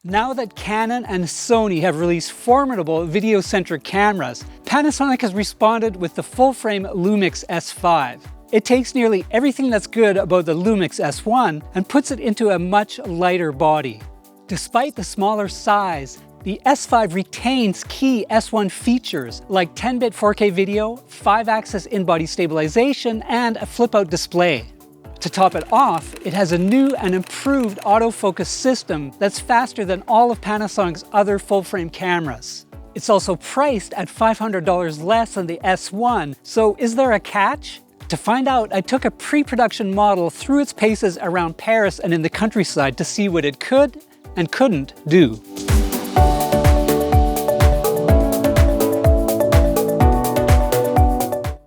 Now that Canon and Sony have released formidable video-centric cameras, Panasonic has responded with the full-frame Lumix S5. It takes nearly everything that's good about the Lumix S1 and puts it into a much lighter body. Despite the smaller size, the S5 retains key S1 features like 10-bit 4K video, 5-axis in-body stabilization, and a flip-out display. To top it off, it has a new and improved autofocus system that's faster than all of Panasonic's other full-frame cameras. It's also priced at $500 less than the S1, so is there a catch? To find out, I took a pre-production model through its paces around Paris and in the countryside to see what it could and couldn't do.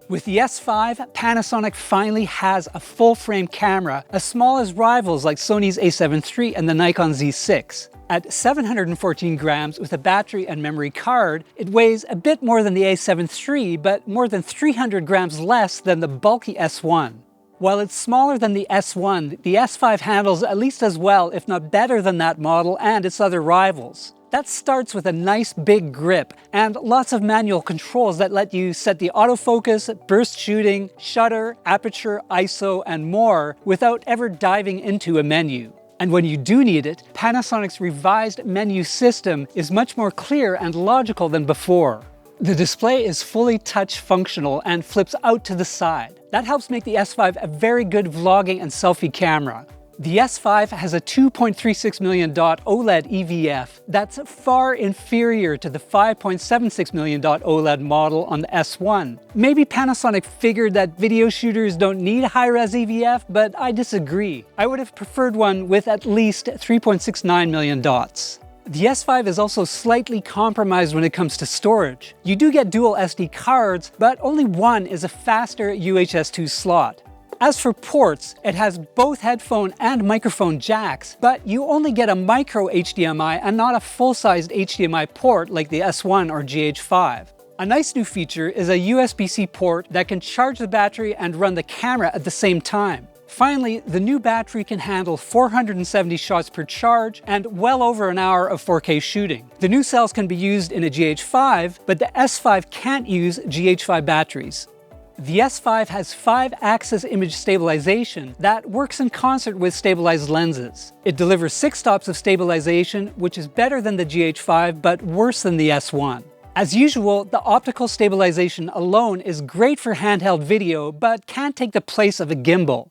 With the S5, Panasonic finally has a full-frame camera as small as rivals like Sony's a7 III and the Nikon Z6. At 714 grams with a battery and memory card, it weighs a bit more than the a7 III, but more than 300 grams less than the bulky S1. While it's smaller than the S1, the S5 handles at least as well, if not better than that model and its other rivals. That starts with a nice big grip and lots of manual controls that let you set the autofocus, burst shooting, shutter, aperture, ISO, and more without ever diving into a menu. And when you do need it, Panasonic's revised menu system is much more clear and logical than before. The display is fully touch functional and flips out to the side. That helps make the S5 a very good vlogging and selfie camera. The S5 has a 2.36 million dot OLED EVF that's far inferior to the 5.76 million dot OLED model on the S1. Maybe Panasonic figured that video shooters don't need high-res EVF, but I disagree. I would have preferred one with at least 3.69 million dots. The S5 is also slightly compromised when it comes to storage. You do get dual SD cards, but only one is a faster UHS 2 slot. As for ports, it has both headphone and microphone jacks, but you only get a micro HDMI and not a full-sized HDMI port like the S1 or GH5. A nice new feature is a USB-C port that can charge the battery and run the camera at the same time. Finally, the new battery can handle 470 shots per charge and well over an hour of 4K shooting. The new cells can be used in a GH5, but the S5 can't use GH5 batteries. The S5 has 5-axis image stabilization that works in concert with stabilized lenses. It delivers 6 stops of stabilization, which is better than the GH5 but worse than the S1. As usual, the optical stabilization alone is great for handheld video but can't take the place of a gimbal.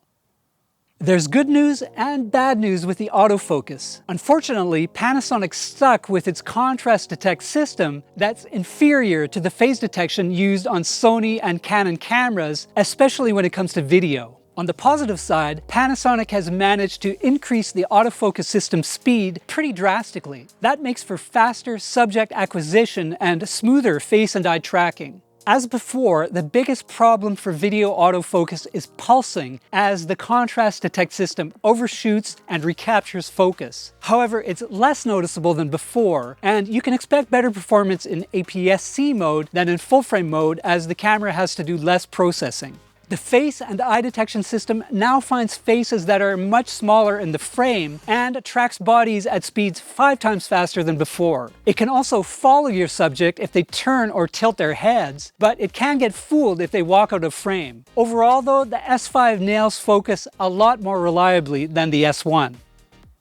There's good news and bad news with the autofocus. Unfortunately, Panasonic stuck with its contrast detect system that's inferior to the phase detection used on Sony and Canon cameras, especially when it comes to video. On the positive side, Panasonic has managed to increase the autofocus system speed pretty drastically. That makes for faster subject acquisition and smoother face and eye tracking. As before, the biggest problem for video autofocus is pulsing, as the contrast detect system overshoots and recaptures focus. However, it's less noticeable than before, and you can expect better performance in APS-C mode than in full-frame mode, as the camera has to do less processing. The face and eye detection system now finds faces that are much smaller in the frame and tracks bodies at speeds 5 times faster than before. It can also follow your subject if they turn or tilt their heads, but it can get fooled if they walk out of frame. Overall though, the S5 nails focus a lot more reliably than the S1.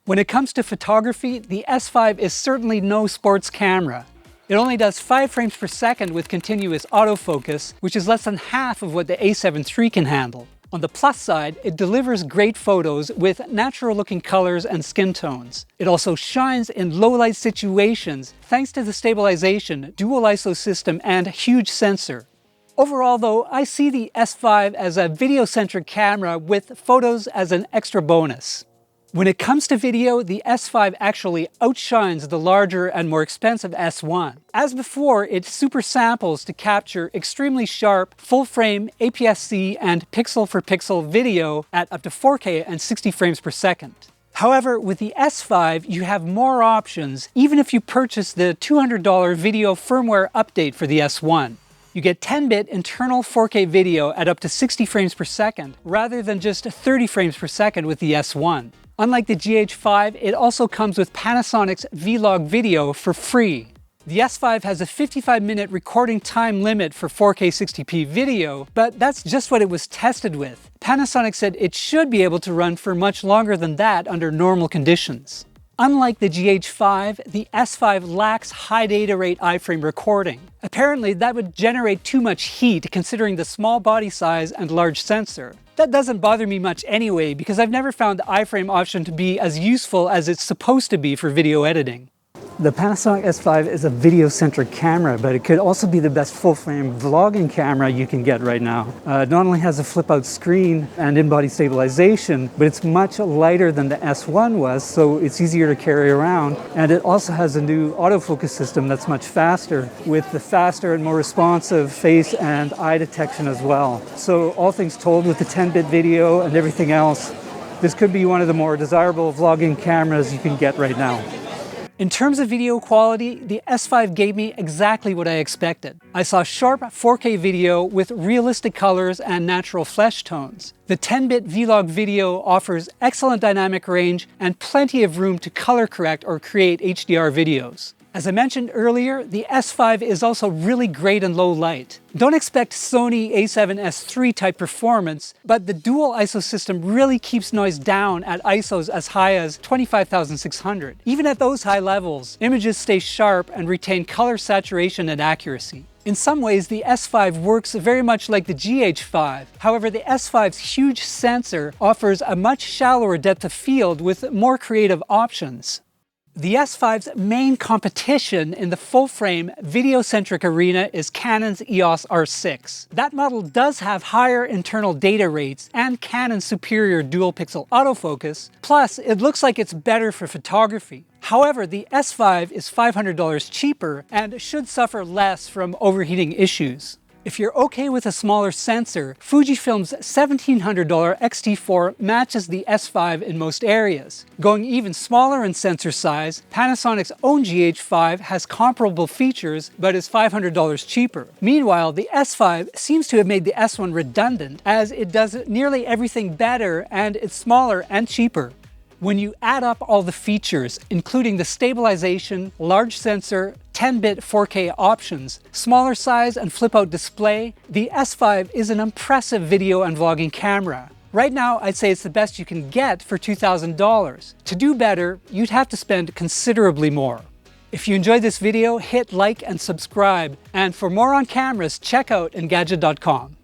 When it comes to photography, the S5 is certainly no sports camera. It only does 5 frames per second with continuous autofocus, which is less than half of what the a7 III can handle. On the plus side, it delivers great photos with natural-looking colors and skin tones. It also shines in low-light situations thanks to the stabilization, dual ISO system, and huge sensor. Overall though, I see the S5 as a video-centric camera with photos as an extra bonus. When it comes to video, the S5 actually outshines the larger and more expensive S1. As before, it super samples to capture extremely sharp, full-frame, APS-C and pixel-for-pixel video at up to 4K and 60 frames per second. However, with the S5, you have more options, even if you purchase the $200 video firmware update for the S1. You get 10-bit internal 4K video at up to 60 frames per second, rather than just 30 frames per second with the S1. Unlike the GH5, it also comes with Panasonic's Vlog video for free. The S5 has a 55-minute recording time limit for 4K 60p video, but that's just what it was tested with. Panasonic said it should be able to run for much longer than that under normal conditions. Unlike the GH5, the S5 lacks high data rate iframe recording. Apparently, that would generate too much heat considering the small body size and large sensor. That doesn't bother me much anyway, because I've never found the iframe option to be as useful as it's supposed to be for video editing. The Panasonic S5 is a video-centric camera, but it could also be the best full-frame vlogging camera you can get right now. It not only has a flip-out screen and in-body stabilization, but it's much lighter than the S1 was, so it's easier to carry around. And it also has a new autofocus system that's much faster, with the faster and more responsive face and eye detection as well. So all things told, with the 10-bit video and everything else, this could be one of the more desirable vlogging cameras you can get right now. In terms of video quality, the S5 gave me exactly what I expected. I saw sharp 4K video with realistic colors and natural flesh tones. The 10-bit Vlog video offers excellent dynamic range and plenty of room to color correct or create HDR videos. As I mentioned earlier, the S5 is also really great in low light. Don't expect Sony a7S III type performance, but the dual ISO system really keeps noise down at ISOs as high as 25,600. Even at those high levels, images stay sharp and retain color saturation and accuracy. In some ways, the S5 works very much like the GH5. However, the S5's huge sensor offers a much shallower depth of field with more creative options. The S5's main competition in the full-frame, video-centric arena is Canon's EOS R6. That model does have higher internal data rates and Canon's superior dual-pixel autofocus, plus it looks like it's better for photography. However, the S5 is $500 cheaper and should suffer less from overheating issues. If you're okay with a smaller sensor, Fujifilm's $1,700 X-T4 matches the S5 in most areas. Going even smaller in sensor size, Panasonic's own GH5 has comparable features but is $500 cheaper. Meanwhile, the S5 seems to have made the S1 redundant, as it does nearly everything better and it's smaller and cheaper. When you add up all the features, including the stabilization, large sensor, 10-bit 4K options, smaller size and flip-out display, the S5 is an impressive video and vlogging camera. Right now, I'd say it's the best you can get for $2,000. To do better, you'd have to spend considerably more. If you enjoyed this video, hit like and subscribe. And for more on cameras, check out Engadget.com.